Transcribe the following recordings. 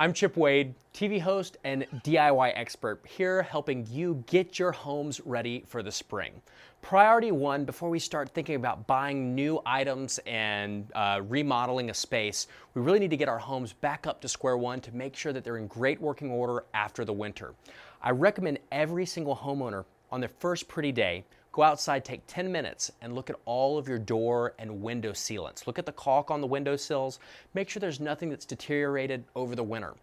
I'm Chip Wade, TV host and DIY expert, here helping you get your homes ready for the spring. Priority one, before we start thinking about buying new items and remodeling a space, we really need to get our homes back up to square one to make sure that they're in great working order after the winter. I recommend every single homeowner on their first pretty day go outside, take 10 minutes, and look at all of your door and window sealants. Look at the caulk on the windowsills. Make sure there's nothing that's deteriorated over the winter.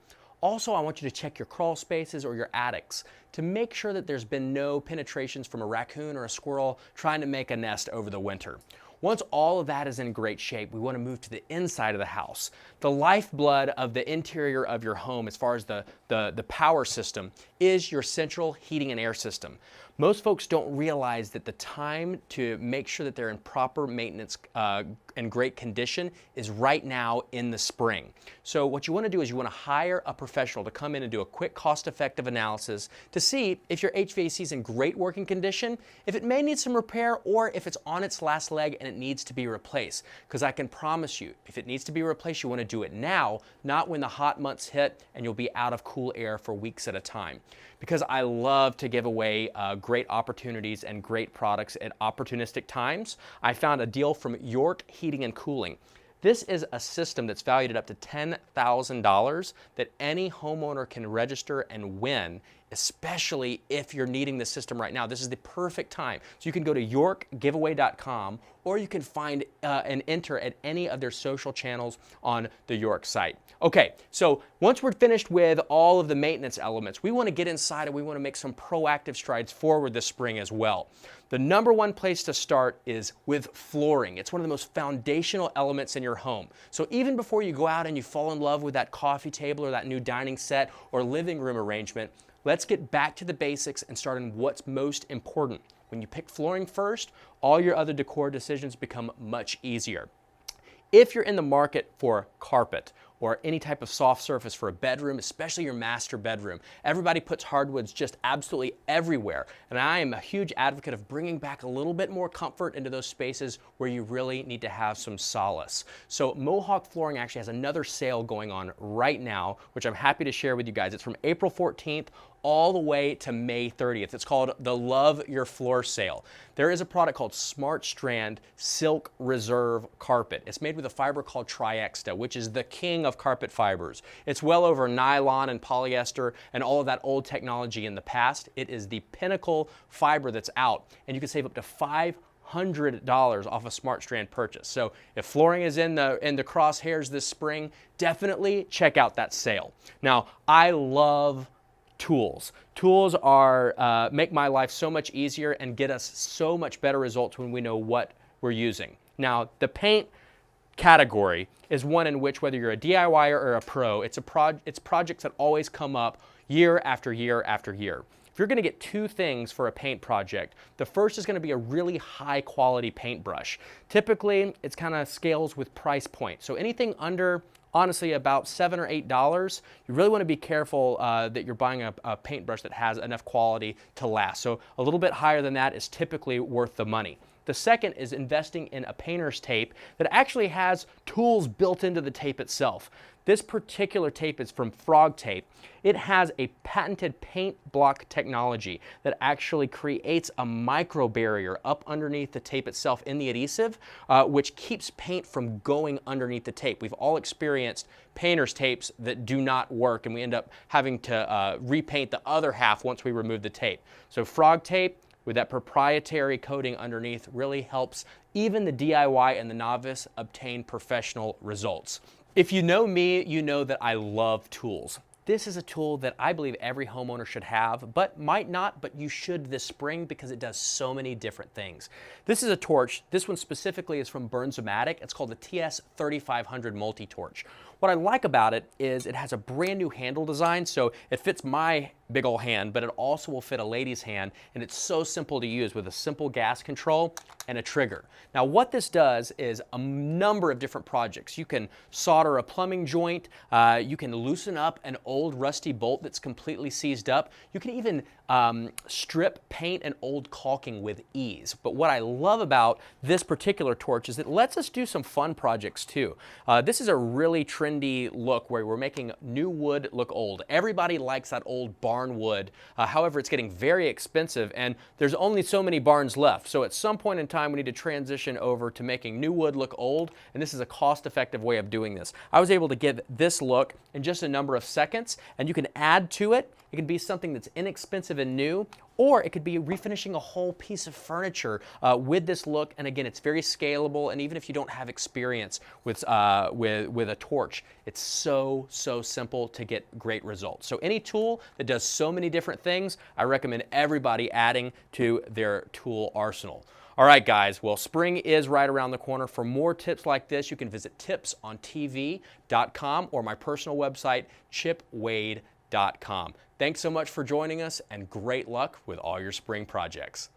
Also, I want you to check your crawl spaces or your attics to make sure that there's been no penetrations from a raccoon or a squirrel trying to make a nest over the winter. Once all of that is in great shape, we want to move to the inside of the house. The lifeblood of the interior of your home, as far as the power system, is your central heating and air system. Most folks don't realize that the time to make sure that they're in proper maintenance and great condition is right now in the spring. So what you want to do is you want to hire a professional to come in and do a quick cost-effective analysis to see if your HVAC is in great working condition, if it may need some repair, or if it's on its last leg and it needs to be replaced. Because I can promise you, if it needs to be replaced, you want to do it now, not when the hot months hit and you'll be out of cool air for weeks at a time. Because I love to give away great opportunities and great products at opportunistic times, I found a deal from York Heating and Cooling. This is a system that's valued at up to $10,000 that any homeowner can register and win, especially if you're needing the system right now. This is the perfect time. So you can go to yorkgiveaway.com, or you can find and enter at any of their social channels on the York site. Okay, so once we're finished with all of the maintenance elements, we want to get inside and we want to make some proactive strides forward this spring as well. The number one place to start is with flooring. It's one of the most foundational elements in your home. So even before you go out and you fall in love with that coffee table or that new dining set or living room arrangement, let's get back to the basics and start on what's most important. When you pick flooring first, all your other decor decisions become much easier. If you're in the market for carpet or any type of soft surface for a bedroom, especially your master bedroom, everybody puts hardwoods just absolutely everywhere. And I am a huge advocate of bringing back a little bit more comfort into those spaces where you really need to have some solace. So Mohawk Flooring actually has another sale going on right now, which I'm happy to share with you guys. It's from April 14th all the way to May 30th. It's called the Love Your Floor Sale. There is a product called Smart Strand Silk Reserve Carpet. It's made with a fiber called Triexta, which is the king of carpet fibers. It's well over nylon and polyester and all of that old technology in the past. It is the pinnacle fiber that's out, and you can save up to $500 off a Smart Strand purchase. So if flooring is in the crosshairs this spring, definitely check out that sale. Now, I love tools. Tools are make my life so much easier and get us so much better results when we know what we're using. Now, the paint category is one in which, whether you're a DIYer or a pro, it's projects that always come up year after year after year. If you're going to get two things for a paint project, the first is going to be a really high quality paintbrush. Typically, it's kind of scales with price point. So anything under, honestly, about $7 or $8, you really want to be careful that you're buying a paintbrush that has enough quality to last. So a little bit higher than that is typically worth the money. The second is investing in a painter's tape that actually has tools built into the tape itself. This particular tape is from Frog Tape. It has a patented paint block technology that actually creates a micro barrier up underneath the tape itself in the adhesive, which keeps paint from going underneath the tape. We've all experienced painter's tapes that do not work, and we end up having to repaint the other half once we remove the tape. So Frog Tape, with that proprietary coating underneath, really helps even the DIY and the novice obtain professional results. If you know me, you know that I love tools. This is a tool that I believe every homeowner should have, but might not, but you should this spring because it does so many different things. This is a torch. This one specifically is from Bernzomatic. It's called the TS3500 Multi-Torch. What I like about it is it has a brand new handle design, so it fits my big old hand, but it also will fit a lady's hand, and it's so simple to use with a simple gas control and a trigger. Now what this does is a number of different projects. You can solder a plumbing joint, you can loosen up an old rusty bolt that's completely seized up, you can even strip, paint, and old caulking with ease. But what I love about this particular torch is it lets us do some fun projects too. This is a really trendy look where we're making new wood look old. Everybody likes that old barn wood. However, it's getting very expensive and there's only so many barns left. So at some point in time, we need to transition over to making new wood look old, and this is a cost-effective way of doing this. I was able to give this look in just a number of seconds, and you can add to it. It can be something that's inexpensive and new, or it could be refinishing a whole piece of furniture with this look. And again, it's very scalable, and even if you don't have experience with a torch, it's so simple to get great results. So any tool that does so many different things, I recommend everybody adding to their tool arsenal. All right, guys, well, spring is right around the corner. For more tips like this, you can visit tipsontv.com or my personal website, chipwade.com. Thanks so much for joining us, and great luck with all your spring projects.